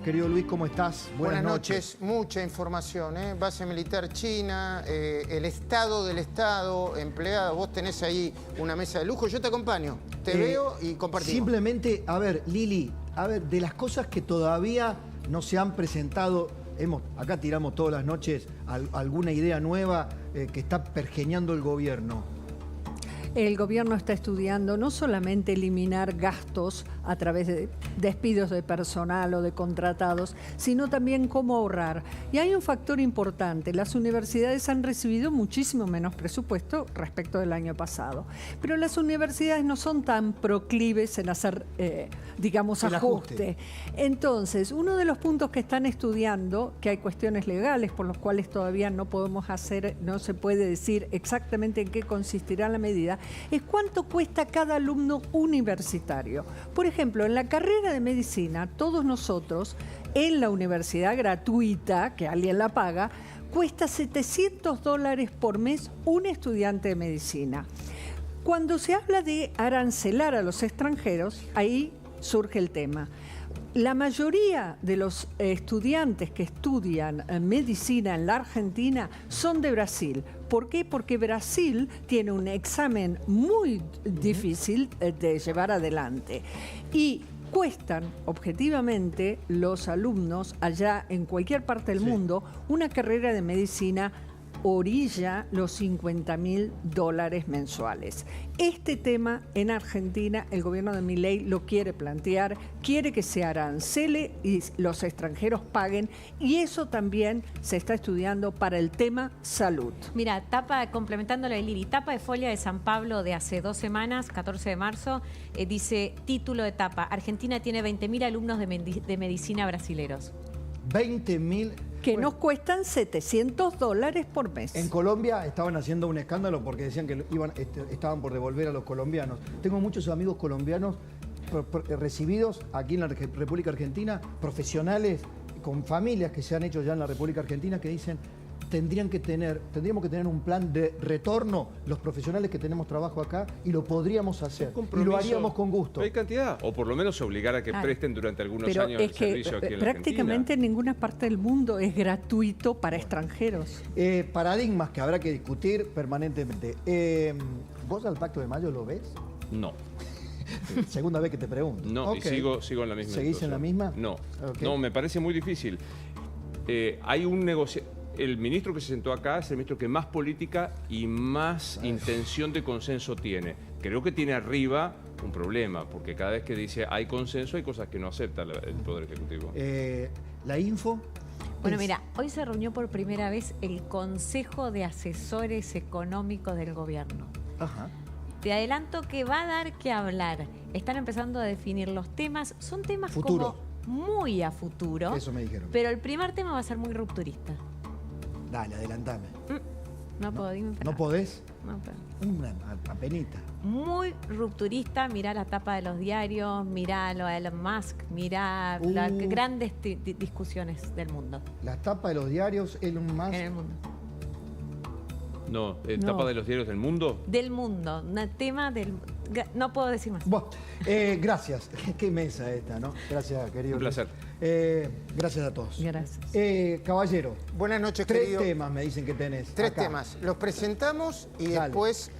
Querido Luis, ¿cómo estás? Buenas noches. Mucha información, ¿eh? Base militar china, el estado del estado, empleado. Vos tenés ahí una mesa de lujo. Yo te acompaño, te veo y compartimos. Simplemente, a ver, Lili, de las cosas que todavía no se han presentado, acá tiramos todas las noches alguna idea nueva que está pergeñando el gobierno. El gobierno está estudiando no solamente eliminar gastos a través de despidos de personal o de contratados, sino también cómo ahorrar. Y hay un factor importante, las universidades han recibido muchísimo menos presupuesto respecto del año pasado, pero las universidades no son tan proclives en hacer, digamos, ajuste. Entonces, uno de los puntos que están estudiando, que hay cuestiones legales por los cuales todavía no podemos hacer, no se puede decir exactamente en qué consistirá la medida, es cuánto cuesta cada alumno universitario. Por ejemplo, en la carrera de medicina, todos nosotros, en la universidad gratuita, que alguien la paga, cuesta $700 por mes un estudiante de medicina. Cuando se habla de arancelar a los extranjeros, ahí surge el tema. La mayoría de los estudiantes que estudian medicina en la Argentina son de Brasil. ¿Por qué? Porque Brasil tiene un examen muy difícil de llevar adelante. Y cuestan, objetivamente, los alumnos allá en cualquier parte del mundo, una carrera de medicina orilla los $50.000 mensuales. Este tema en Argentina, el gobierno de Milei lo quiere plantear, quiere que se arancele y los extranjeros paguen, y eso también se está estudiando para el tema salud. Mira, complementándolo de Lili, tapa de Folia de San Pablo de hace 2 semanas, 14 de marzo, dice, título de tapa, Argentina tiene 20.000 alumnos de medicina brasileros. 20.000... Que nos cuestan $700 por mes. En Colombia estaban haciendo un escándalo porque decían que estaban por devolver a los colombianos. Tengo muchos amigos colombianos recibidos aquí en la República Argentina, profesionales con familias que se han hecho ya en la República Argentina, que dicen tendríamos que tener un plan de retorno los profesionales que tenemos trabajo acá y lo podríamos hacer. Y lo haríamos con gusto. Hay cantidad. O por lo menos obligar a que presten durante algunos años el servicio aquí en la prácticamente en ninguna parte del mundo es gratuito para extranjeros. Paradigmas que habrá que discutir permanentemente. ¿Vos al Pacto de Mayo lo ves? No. Segunda vez que te pregunto. No, y sigo en la misma. ¿Seguís en la misma? No. No, me parece muy difícil. Hay un negocio. El ministro que se sentó acá es el ministro que más política y más intención de consenso tiene. Creo que tiene arriba un problema, porque cada vez que dice hay consenso, hay cosas que no acepta el Poder Ejecutivo. ¿La info? Bueno, mira, hoy se reunió por primera vez el Consejo de Asesores Económicos del Gobierno. Ajá. Te adelanto que va a dar que hablar. Están empezando a definir los temas. Son temas futuro, como muy a futuro. Eso me dijeron. Pero el primer tema va a ser muy rupturista. Dale, adelantame. No puedo, dime. ¿No podés? No puedo. Una apenita. Muy rupturista, mirá la tapa de los diarios, mirá lo de Elon Musk, mirá las grandes discusiones del mundo. La tapa de los diarios, Elon Musk. En el mundo. No, ¿tapa de los diarios del mundo? Del mundo, un tema del... No puedo decir más. Bueno, gracias. Qué mesa esta, ¿no? Gracias, querido. Un placer. Gracias a todos. Gracias. Caballero. Buenas noches, 3 querido. temas me dicen que tenés. 3 acá. temas. Los presentamos y después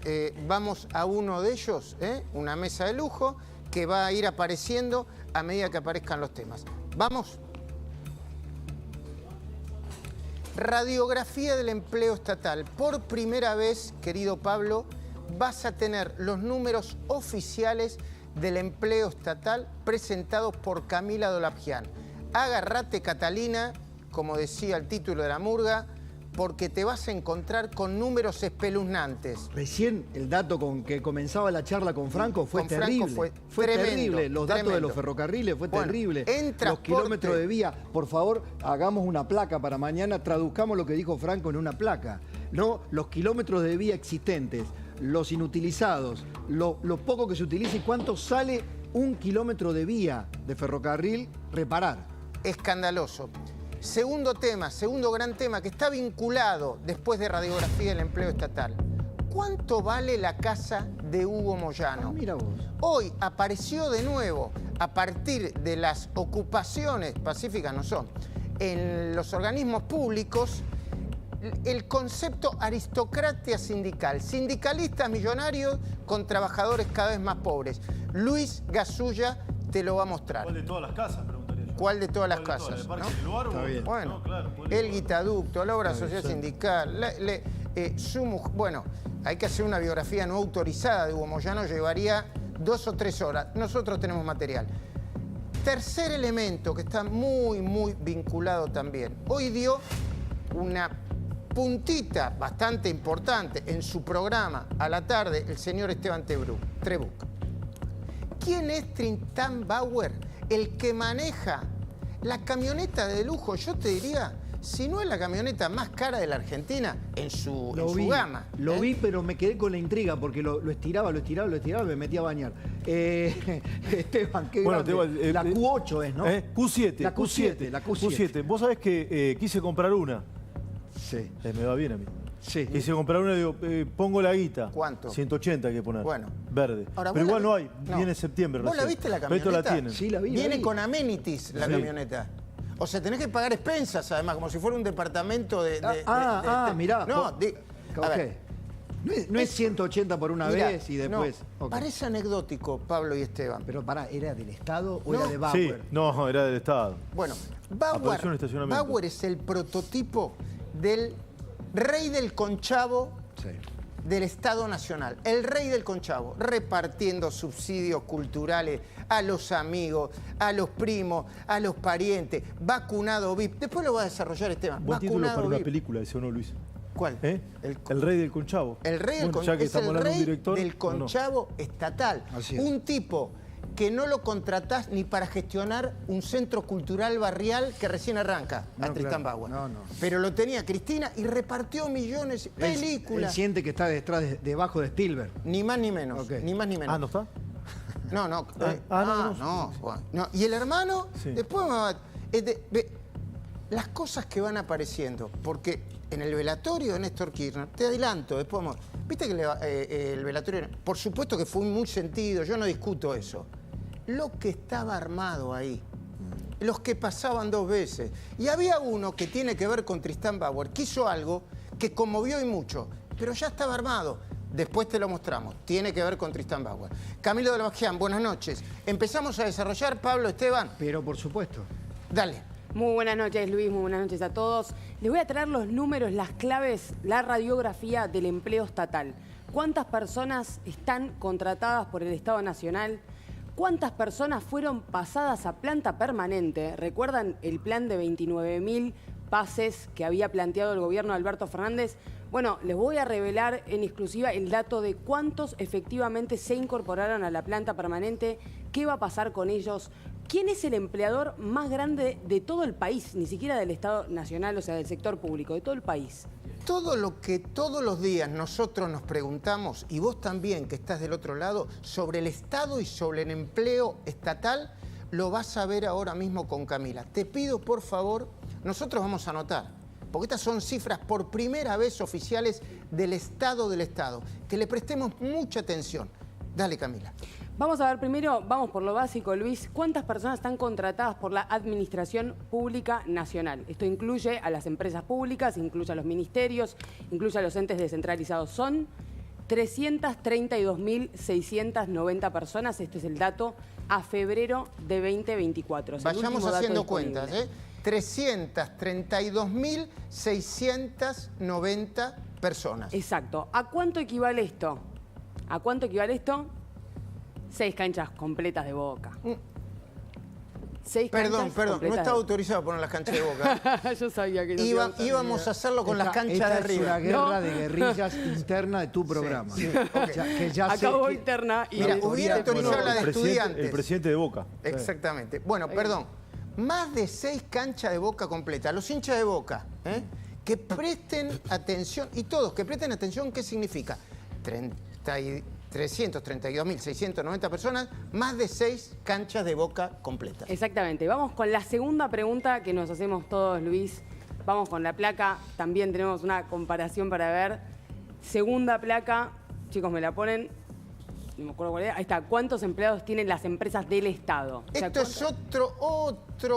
vamos a uno de ellos, una mesa de lujo, que va a ir apareciendo a medida que aparezcan los temas. ¿Vamos? Radiografía del empleo estatal. Por primera vez, querido Pablo, vas a tener los números oficiales del empleo estatal presentados por Camila Dolapjian. Agárrate, Catalina, como decía el título de la murga, porque te vas a encontrar con números espeluznantes. Recién el dato con que comenzaba la charla con Franco fue terrible. Fue tremendo, terrible. Los datos tremendo. de los ferrocarriles fue terrible. Los kilómetros de vía. Por favor, hagamos una placa para mañana. Traduzcamos lo que dijo Franco en una placa. No, los kilómetros de vía existentes, los inutilizados, lo poco que se utiliza y cuánto sale 1 kilómetro de vía de ferrocarril reparar. Escandaloso. Segundo tema, segundo gran tema que está vinculado después de radiografía del empleo estatal. ¿Cuánto vale la casa de Hugo Moyano. Mira vos. Hoy apareció de nuevo, a partir de las ocupaciones pacíficas, no son, en los organismos públicos, el concepto aristocracia sindical. Sindicalistas millonarios con trabajadores cada vez más pobres. Luis Gasulla te lo va a mostrar. ¿Cuál de todas las casas? Preguntaría yo. ¿Cuál de todas las ¿Cuál de casas? todas? ¿El ¿no? Parque del Lugar o- Está bien. Bueno, No, claro, el guitaducto, la obra social sindical, bueno, hay que hacer una biografía no autorizada de Hugo Moyano, llevaría 2 o 3 horas. Nosotros tenemos material. Tercer elemento que está muy, muy vinculado también. Hoy dio una puntita bastante importante en su programa a la tarde el señor Esteban Trebuch. ¿Quién es Tristán Bauer? El que maneja la camioneta de lujo, yo te diría, si no es la camioneta más cara de la Argentina en su gama. Lo vi, pero me quedé con la intriga porque lo estiraba y me metía a bañar. Esteban, qué Bueno, grande. La Q8 es, ¿no? Q7. La Q7, la Q7. Vos sabés que quise comprar una. Sí. Me va bien a mí. Sí. Quise comprar una y digo, pongo la guita. ¿Cuánto? 180 hay que poner. Bueno. Verde. Ahora, pero ¿vos igual la no vi- hay. no. Viene en septiembre ¿Vos la recién. viste la Pero esto camioneta? la tienen. Sí, la vi. Viene con amenities la Sí. camioneta. O sea, tenés que pagar expensas, además, como si fuera un departamento de... Mirá. No, vos- a ok. ver, No es 180 por una mirá, vez y después. no, ok. parece anecdótico, Pablo y Esteban. Pero pará, ¿era del Estado o No. era de Sí, Bauer? no, era del Estado. Bueno, Apareció en un estacionamiento. Bauer es el prototipo del rey del conchavo Sí. del Estado Nacional. El rey del conchavo, repartiendo subsidios culturales a los amigos, a los primos, a los parientes, vacunado VIP. Después lo va a desarrollar Esteban. Buen título Vacunado para una VIP. película, ese o no, Luis. ¿Cuál? ¿Eh? El rey del Conchavo. El rey del Bueno, ya que es estamos el hablando de un rey director, del ¿o no? conchavo estatal. Así es. Un tipo que no lo contratás ni para gestionar un centro cultural barrial que recién arranca, a No, Tristán claro. Bauer. No. Pero lo tenía Cristina y repartió millones, películas. Él siente que está debajo de Spielberg. Ni más ni menos, Ok. ni más ni menos. Ah, ¿no está? No. no. No. Y el hermano, Sí. después las cosas que van apareciendo, porque en el velatorio de Néstor Kirchner, te adelanto, después viste que el velatorio, por supuesto que fue muy sentido, yo no discuto eso. Lo que estaba armado ahí, los que pasaban 2 veces, y había uno que tiene que ver con Tristán Bauer, que hizo algo que conmovió y mucho, pero ya estaba armado. Después te lo mostramos. Tiene que ver con Tristán Bauer. Camilo de la Bajián, buenas noches. Empezamos a desarrollar, Pablo, Esteban. Pero por supuesto. Dale. Muy buenas noches, Luis, muy buenas noches a todos. Les voy a traer los números, las claves, la radiografía del empleo estatal. ¿Cuántas personas están contratadas por el Estado Nacional? ¿Cuántas personas fueron pasadas a planta permanente? ¿Recuerdan el plan de 29.000 pases que había planteado el gobierno de Alberto Fernández? Bueno, les voy a revelar en exclusiva el dato de cuántos efectivamente se incorporaron a la planta permanente, qué va a pasar con ellos, quién es el empleador más grande de todo el país, ni siquiera del Estado Nacional, o sea, del sector público, de todo el país. Todo lo que todos los días nosotros nos preguntamos, y vos también que estás del otro lado, sobre el Estado y sobre el empleo estatal, lo vas a ver ahora mismo con Camila. Te pido, por favor, nosotros vamos a anotar, porque estas son cifras por primera vez oficiales del Estado, que le prestemos mucha atención. Dale, Camila. Vamos a ver primero, vamos por lo básico, Luis, ¿cuántas personas están contratadas por la Administración Pública Nacional? Esto incluye a las empresas públicas, incluye a los ministerios, incluye a los entes descentralizados. Son 332.690 personas, este es el dato, a febrero de 2024. Es el Vayamos último dato haciendo disponible. cuentas, ¿eh? 332.690 personas. Exacto. ¿A cuánto equivale esto? ¿A cuánto equivale esto? 6 canchas completas de Boca. 6 Perdón, canchas no completas estaba de autorizado a poner las canchas de Boca. Boca. Yo sabía que no Íbamos a hacerlo con las canchas esta de es arriba. una guerra No. de guerrillas interna de tu programa. Que ya sé Acabó que- interna y Mira, la hubiera autorizado la de estudiantes. El presidente de Boca. Exactamente. Bueno, perdón. Más de 6 canchas de Boca completas. Los hinchas de Boca, que presten atención, y todos, que presten atención, ¿qué significa? 332.690 personas, más de 6 canchas de Boca completas. Exactamente. Vamos con la segunda pregunta que nos hacemos todos, Luis. Vamos con la placa. También tenemos una comparación para ver. Segunda placa. Chicos, me la ponen. no me acuerdo cuál era, ahí está, ¿cuántos empleados tienen las empresas del Estado? O sea, Esto es otro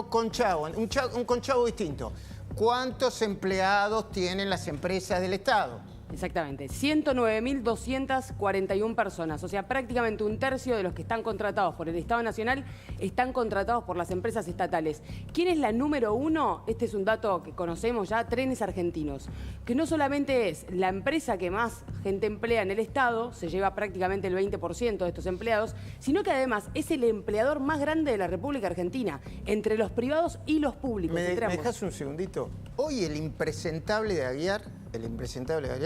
conchavo, un conchavo distinto. ¿Cuántos empleados tienen las empresas del Estado? Exactamente, 109.241 personas, o sea, prácticamente un tercio de los que están contratados por el Estado Nacional están contratados por las empresas estatales. ¿Quién es la número uno? Este es un dato que conocemos ya, Trenes Argentinos, que no solamente es la empresa que más gente emplea en el Estado, se lleva prácticamente el 20% de estos empleados, sino que además es el empleador más grande de la República Argentina, entre los privados y los públicos. ¿Me dejás un segundito? Hoy el impresentable de Aguiar,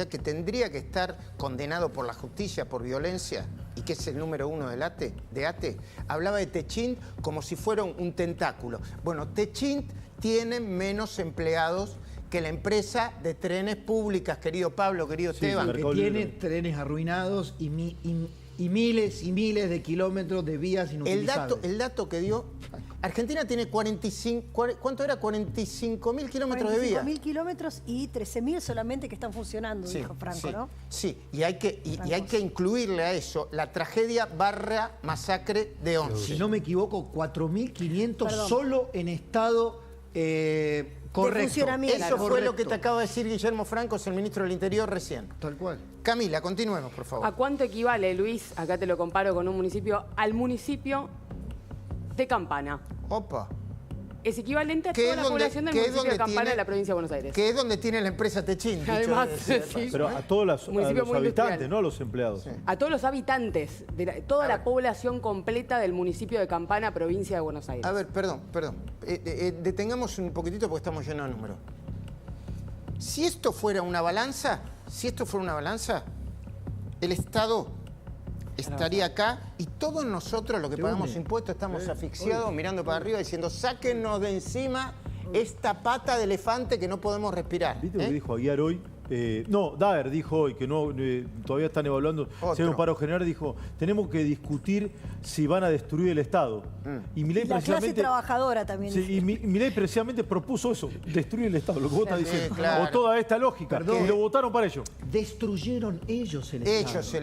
que tendría que estar condenado por la justicia por violencia y que es el número uno de ATE, hablaba de Techint como si fuera un tentáculo. Bueno, Techint tiene menos empleados que la empresa de trenes públicas, querido Pablo, querido Esteban. Que tiene trenes arruinados y miles y miles de kilómetros de vías inutilizables. El dato que dio, Argentina tiene 45, ¿cuánto era? 45.000 kilómetros de vía. 45.000 kilómetros y 13.000 solamente que están funcionando, dijo Franco, ¿no? Sí, y hay que incluirle a eso la tragedia / masacre de Once. Si no me equivoco, 4.500 solo en estado correcto. Eso fue lo que te acaba de decir Guillermo Franco, es el ministro del Interior recién. Tal cual. Camila, continuemos, por favor. ¿A cuánto equivale, Luis? Acá te lo comparo con un municipio, al municipio de Campana. Opa. Es equivalente a toda la población del municipio de Campana de la provincia de Buenos Aires. Que es donde tiene la empresa Techint. Además, sí. Pero a todos los habitantes, no a los empleados. Sí. A todos los habitantes, de toda la población completa del municipio de Campana, provincia de Buenos Aires. A ver, perdón. Detengamos un poquitito porque estamos llenos de números. Si esto fuera una balanza, el Estado estaría acá y todos nosotros, los que pagamos impuestos, estamos asfixiados, mirando para arriba, diciendo, sáquennos de encima esta pata de elefante que no podemos respirar. ¿Viste lo que dijo Aguiar hoy? Daer dijo hoy que no, todavía están evaluando si hay un paro general, dijo, tenemos que discutir si van a destruir el Estado. Y Milei la clase trabajadora también. Sí, y Milei precisamente propuso eso, destruir el Estado, lo que vos estás diciendo. Claro. O toda esta lógica, y lo votaron para ello. Destruyeron ellos el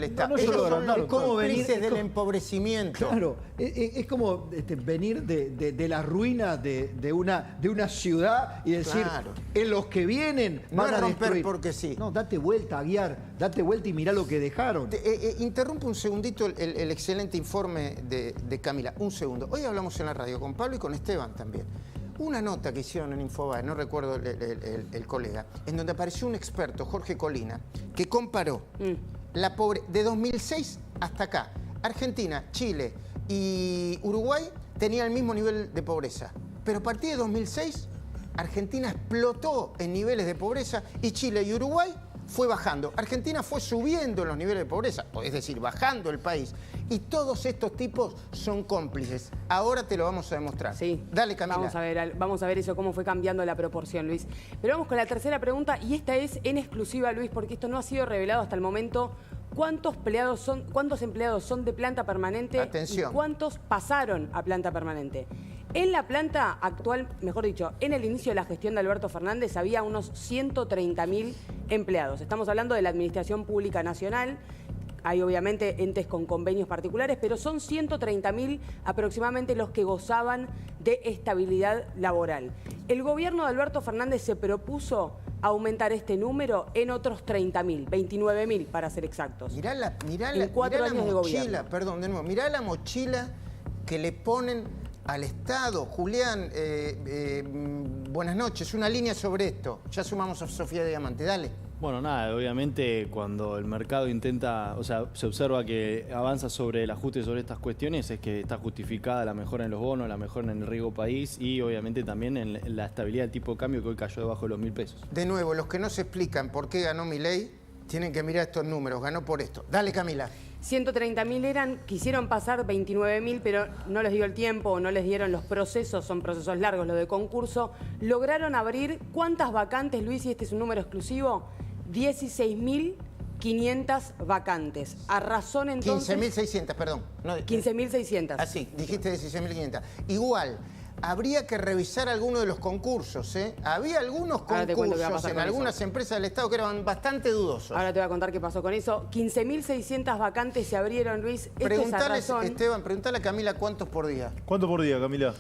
Estado. Ellos son los cómplices del como empobrecimiento. Claro, es como venir de la ruina de una ciudad y decir, en los que vienen van a destruir. Porque sí. No, date vuelta, Aguiar, date vuelta y mirá lo que dejaron. Interrumpo un segundito el excelente informe de Camila. Un segundo. Hoy hablamos en la radio con Pablo y con Esteban también. Una nota que hicieron en Infobae, no recuerdo el colega, en donde apareció un experto, Jorge Colina, que comparó la pobreza de 2006 hasta acá. Argentina, Chile y Uruguay tenían el mismo nivel de pobreza. Pero a partir de 2006, Argentina explotó en niveles de pobreza y Chile y Uruguay fue bajando. Argentina fue subiendo en los niveles de pobreza, es decir, bajando el país. Y todos estos tipos son cómplices. Ahora te lo vamos a demostrar. Sí. Dale, Camila. Vamos a ver eso, cómo fue cambiando la proporción, Luis. Pero vamos con la tercera pregunta, y esta es en exclusiva, Luis, porque esto no ha sido revelado hasta el momento. ¿Cuántos empleados son de planta permanente? Atención. ¿Y cuántos pasaron a planta permanente? En la planta actual, mejor dicho, en el inicio de la gestión de Alberto Fernández había unos 130.000 empleados. Estamos hablando de la Administración Pública Nacional. Hay obviamente entes con convenios particulares, pero son 130.000 aproximadamente los que gozaban de estabilidad laboral. El gobierno de Alberto Fernández se propuso aumentar este número en otros 30.000, 29.000 para ser exactos. Mirá la mochila, perdón, de nuevo, mirá la mochila que le ponen al Estado. Julián, buenas noches, una línea sobre esto. Ya sumamos a Sofía Diamante, dale. Bueno, nada, obviamente cuando el mercado intenta, se observa que avanza sobre el ajuste sobre estas cuestiones, es que está justificada la mejora en los bonos, la mejora en el riesgo país y obviamente también en la estabilidad del tipo de cambio que hoy cayó debajo de los 1.000 pesos. De nuevo, los que no se explican por qué ganó Milei, tienen que mirar estos números, ganó por esto. Dale, Camila. 130.000 eran, quisieron pasar 29.000, pero no les dio el tiempo, no les dieron los procesos, son procesos largos, lo de concurso. Lograron abrir, ¿cuántas vacantes, Luis? Y este es un número exclusivo, 16.500 vacantes. A razón entonces... 15.600, perdón. No, 15.600. Así, dijiste 16.500. Igual, habría que revisar algunos de los concursos, ¿eh? Había algunos concursos en algunas empresas del Estado que eran bastante dudosos. Ahora te voy a contar qué pasó con eso. 15.600 vacantes se abrieron, Luis. Preguntale, Esteban, preguntale a Camila cuántos por día. ¿Cuánto por día, Camila?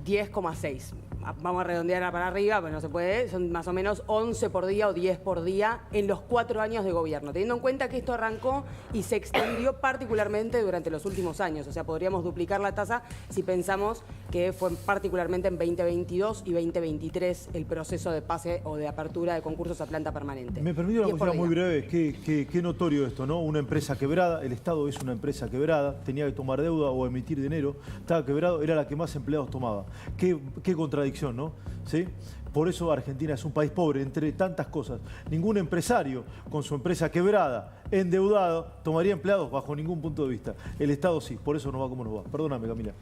10,6. Vamos a redondear para arriba, pero no se puede. Son más o menos 11 por día o 10 por día en los 4 años de gobierno. Teniendo en cuenta que esto arrancó y se extendió particularmente durante los últimos años. O sea, podríamos duplicar la tasa si pensamos que fue particularmente en 2022 y 2023 el proceso de pase o de apertura de concursos a planta permanente. Me permite una cosa muy breve. Qué notorio esto, ¿no? Una empresa quebrada, el Estado es una empresa quebrada, tenía que tomar deuda o emitir dinero, estaba quebrado, era la que más empleados tomaba. Qué contradicción, ¿no? ¿Sí? Por eso Argentina es un país pobre, entre tantas cosas. Ningún empresario con su empresa quebrada, endeudado, tomaría empleados bajo ningún punto de vista. El Estado sí, por eso nos va como nos va. Perdóname, Camila.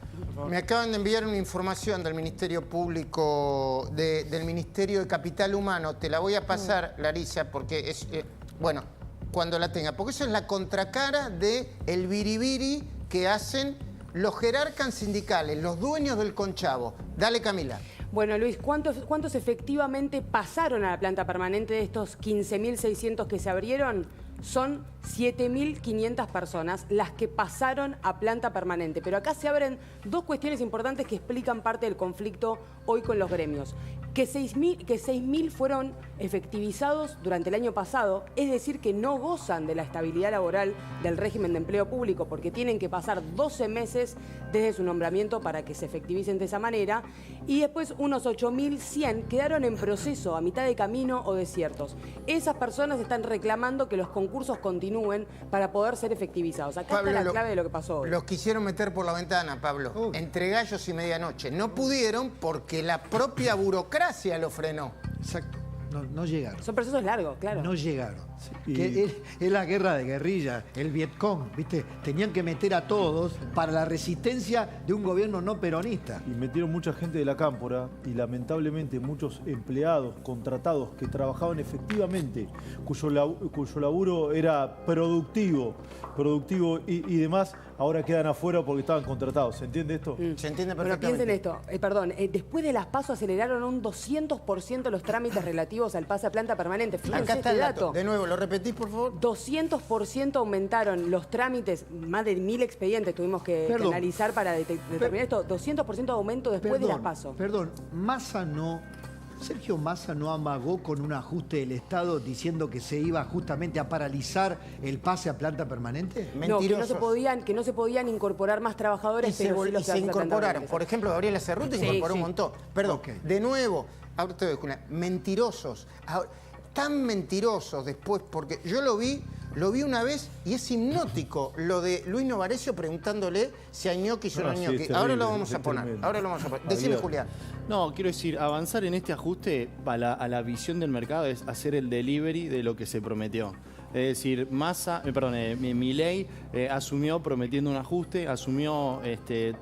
Me acaban de enviar una información del Ministerio Público, del Ministerio de Capital Humano. Te la voy a pasar, Larissa, porque es... bueno, cuando la tenga. Porque eso es la contracara del biribiri que hacen los jerarcas sindicales, los dueños del Conchavo. Dale, Camila. Bueno, Luis, ¿cuántos efectivamente pasaron a la planta permanente de estos 15.600 que se abrieron? Son 7.500 personas las que pasaron a planta permanente. Pero acá se abren dos cuestiones importantes que explican parte del conflicto hoy con los gremios. Que 6.000 fueron efectivizados durante el año pasado, es decir, que no gozan de la estabilidad laboral del régimen de empleo público porque tienen que pasar 12 meses desde su nombramiento para que se efectivicen de esa manera. Y después unos 8.100 quedaron en proceso, a mitad de camino o desiertos. Esas personas están reclamando que los concursos continúen para poder ser efectivizados. Acá Pablo, está la clave de lo que pasó hoy. Los quisieron meter por la ventana, Pablo, entre gallos y medianoche. No pudieron porque la propia burocracia lo frenó. Exacto. No llegaron. Son procesos largos, claro. No llegaron. Sí. Que es la guerra de guerrilla, el Vietcong, ¿viste? Tenían que meter a todos para la resistencia de un gobierno no peronista. Y metieron mucha gente de la cámpora y lamentablemente muchos empleados contratados que trabajaban efectivamente, cuyo laburo era productivo y demás, ahora quedan afuera porque estaban contratados. ¿Se entiende esto? Se entiende perfectamente. Pero piensen esto, después de las PASO aceleraron un 200% los trámites relativos al pase a planta permanente. Fíjense. Acá está el dato. De nuevo, ¿lo repetís, por favor? 200% aumentaron los trámites, más de 1.000 expedientes tuvimos que analizar para determinar esto. 200% de aumento después de las PASO. Perdón, Sergio Massa no amagó con un ajuste del Estado diciendo que se iba justamente a paralizar el pase a planta permanente. No, que no se podían incorporar más trabajadores, pero sí se incorporaron. Por ejemplo, Gabriela Cerruti incorporó un montón. Perdón, de nuevo, ahora te doy una, mentirosos. Ahora, tan mentirosos después, porque yo lo vi una vez y es hipnótico lo de Luis Novarecio preguntándole si hay ñoquis o no hay ñoquis. Ahora lo vamos a poner. Decime, Julián. No, quiero decir, avanzar en este ajuste a la visión del mercado es hacer el delivery de lo que se prometió. Es decir, Milei asumió prometiendo un ajuste, asumió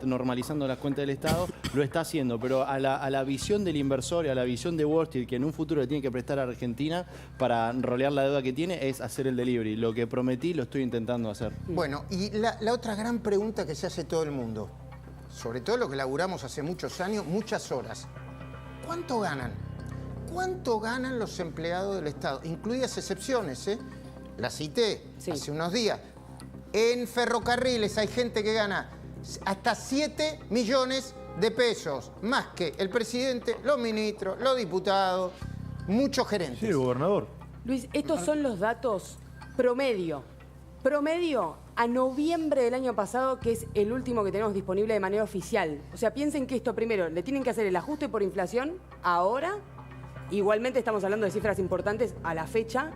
normalizando las cuentas del Estado, lo está haciendo, pero a la visión del inversor y a la visión de Wall Street, que en un futuro le tiene que prestar a Argentina para rolear la deuda que tiene, es hacer el delivery. Lo que prometí lo estoy intentando hacer. Bueno, y la otra gran pregunta que se hace todo el mundo, sobre todo lo que laburamos hace muchos años, muchas horas, ¿cuánto ganan? ¿Cuánto ganan los empleados del Estado? Incluidas excepciones, ¿eh? La cité hace unos días. En ferrocarriles hay gente que gana hasta 7 millones de pesos, más que el presidente, los ministros, los diputados, muchos gerentes. Sí, el gobernador. Luis, estos son los datos promedio. Promedio a noviembre del año pasado, que es el último que tenemos disponible de manera oficial. O sea, piensen que esto primero, le tienen que hacer el ajuste por inflación ahora. Igualmente estamos hablando de cifras importantes a la fecha.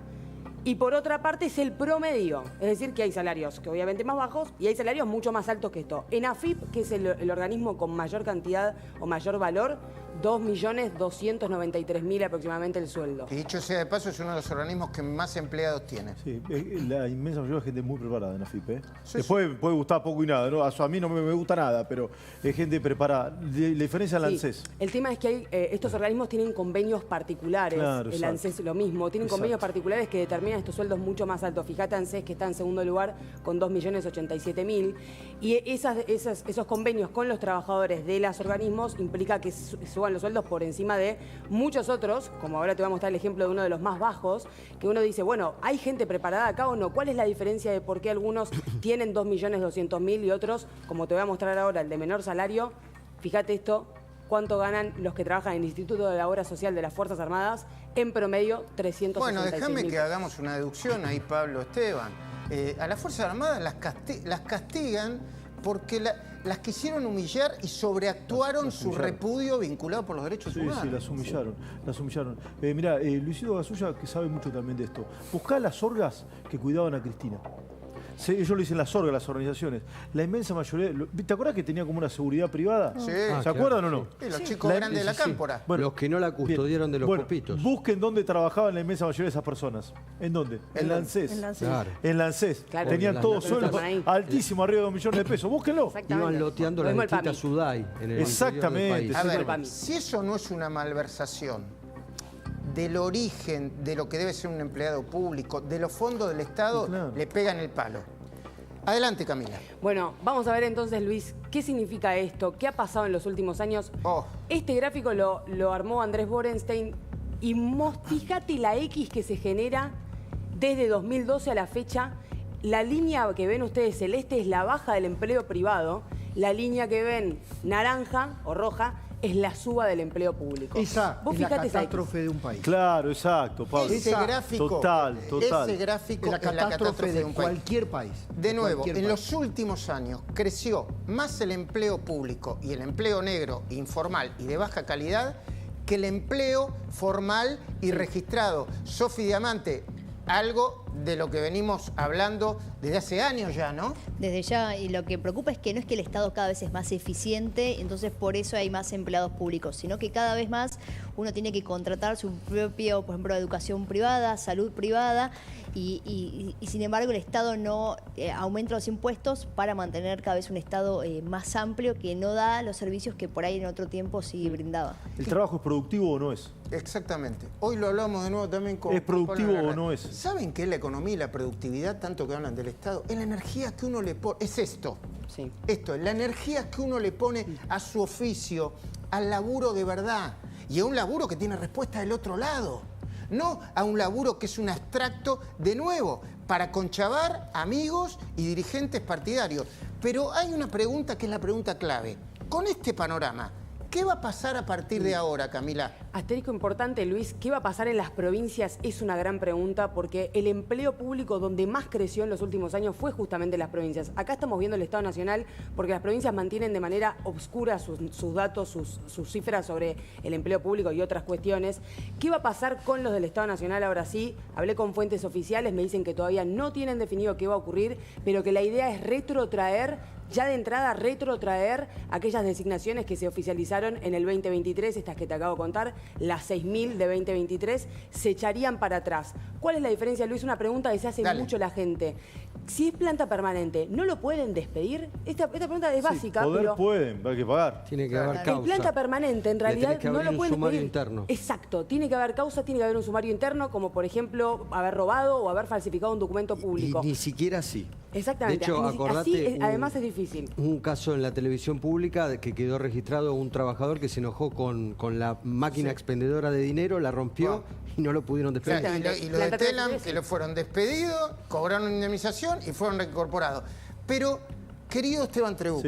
Y por otra parte es el promedio, es decir, que hay salarios que obviamente más bajos y hay salarios mucho más altos que esto. En AFIP, que es el organismo con mayor cantidad o mayor valor, 2.293.000 aproximadamente el sueldo. Y dicho sea de paso, es uno de los organismos que más empleados tiene. Sí, la inmensa mayoría es gente muy preparada en AFIP. Sí, Después puede gustar poco y nada, ¿no? A mí no me gusta nada, pero es gente preparada. La diferencia es el ANSES. El tema es que hay, estos organismos tienen convenios particulares. Claro, el exacto. ANSES lo mismo. Tienen convenios particulares que determinan estos sueldos mucho más altos. Fíjate ANSES que está en segundo lugar con 2.087.000. Y esos convenios con los trabajadores de los organismos implica que suban los sueldos por encima de muchos otros, como ahora te voy a mostrar el ejemplo de uno de los más bajos, que uno dice, bueno, ¿hay gente preparada acá o no? ¿Cuál es la diferencia de por qué algunos tienen 2.200.000 y otros, como te voy a mostrar ahora, el de menor salario? Fíjate esto, cuánto ganan los que trabajan en el Instituto de la Obra Social de las Fuerzas Armadas, en promedio 366.000. Bueno, déjame que hagamos una deducción ahí, Pablo, Esteban. A las Fuerzas Armadas las castigan porque las quisieron humillar y sobreactuaron su repudio vinculado por los derechos humanos. Sí, las humillaron. Mirá, Luisito Gasulla, que sabe mucho también de esto. Buscá las orgas que cuidaban a Cristina. Sí, ellos lo dicen las orgas, las organizaciones. La inmensa mayoría... ¿Te acuerdas que tenía como una seguridad privada? Sí. ¿Se acuerdan o no? Sí, los chicos grandes de la cámpora. Bueno, los que no la custodiaron de los copitos. Busquen dónde trabajaban la inmensa mayoría de esas personas. ¿En dónde? En la ANSES. Claro. En la ANSES. Claro. Tenían todos sueldos altísimos, arriba de 2 millones de pesos. Búsquenlo. Iban loteando la distinta Sudai en el Exactamente. interior del país. A ver, si eso no es una malversación del origen de lo que debe ser un empleado público, de los fondos del Estado, Claro. le pegan el palo. Adelante, Camila. Bueno, vamos a ver entonces, Luis, ¿qué significa esto? ¿Qué ha pasado en los últimos años? Este gráfico lo armó Andrés Borenstein y fíjate la X que se genera desde 2012 a la fecha. La línea que ven ustedes celeste es la baja del empleo privado. La línea que ven naranja o roja es la suba del empleo público. Esa Vos es la fijate esa X. catástrofe de un país. Claro, exacto, Pablo. Ese gráfico, Total. ese gráfico Es la es la catástrofe catástrofe de de un país. cualquier país. De nuevo, Cualquier en país. los últimos años creció más el empleo público y el empleo negro, informal y de baja calidad que el empleo formal y registrado. Sofi Diamante, algo de lo que venimos hablando desde hace años ya, ¿no? Desde ya, y lo que preocupa es que no es que el Estado cada vez es más eficiente, entonces por eso hay más empleados públicos, sino que cada vez más uno tiene que contratar su propio, por ejemplo, educación privada, salud privada, y sin embargo el Estado no aumenta los impuestos para mantener cada vez un Estado más amplio que no da los servicios que por ahí en otro tiempo sí brindaba. ¿El trabajo es productivo o no es? Exactamente. Hoy lo hablamos de nuevo también con... ¿Es productivo o no es? ¿Saben qué es la economía y la productividad, tanto que hablan del Estado? Es la energía que uno le pone... Es esto. Sí. Esto, es la energía que uno le pone a su oficio, al laburo de verdad. Y a un laburo que tiene respuesta del otro lado. No a un laburo que es un abstracto, de nuevo, para conchavar amigos y dirigentes partidarios. Pero hay una pregunta que es la pregunta clave. Con este panorama, ¿qué va a pasar a partir de ahora, Camila? Asterisco importante, Luis, ¿qué va a pasar en las provincias? Es una gran pregunta porque el empleo público donde más creció en los últimos años fue justamente en las provincias. Acá estamos viendo el Estado Nacional porque las provincias mantienen de manera obscura sus datos, sus cifras sobre el empleo público y otras cuestiones. ¿Qué va a pasar con los del Estado Nacional ahora sí? Hablé con fuentes oficiales, me dicen que todavía no tienen definido qué va a ocurrir, pero que la idea es ya de entrada retrotraer aquellas designaciones que se oficializaron en el 2023, estas que te acabo de contar, las 6.000 de 2023, se echarían para atrás. ¿Cuál es la diferencia, Luis? Una pregunta que se hace mucho la gente. Si es planta permanente, ¿no lo pueden despedir? Esta pregunta es básica, poder pueden, hay que pagar. Tiene que haber causa. En planta permanente, en realidad, que no abrir lo pueden un sumario despedir. interno. Exacto, tiene que haber causa, tiene que haber un sumario interno, como por ejemplo haber robado o haber falsificado un documento público. Y ni siquiera así. Exactamente. De hecho, acordate, así, además es difícil. Un caso en la televisión pública que quedó registrado un trabajador que se enojó con la máquina expendedora de dinero, la rompió y no lo pudieron despedir. Claro, y lo de Telam, que lo fueron despedidos, cobraron indemnización y fueron reincorporados. Pero, querido Esteban Trebú,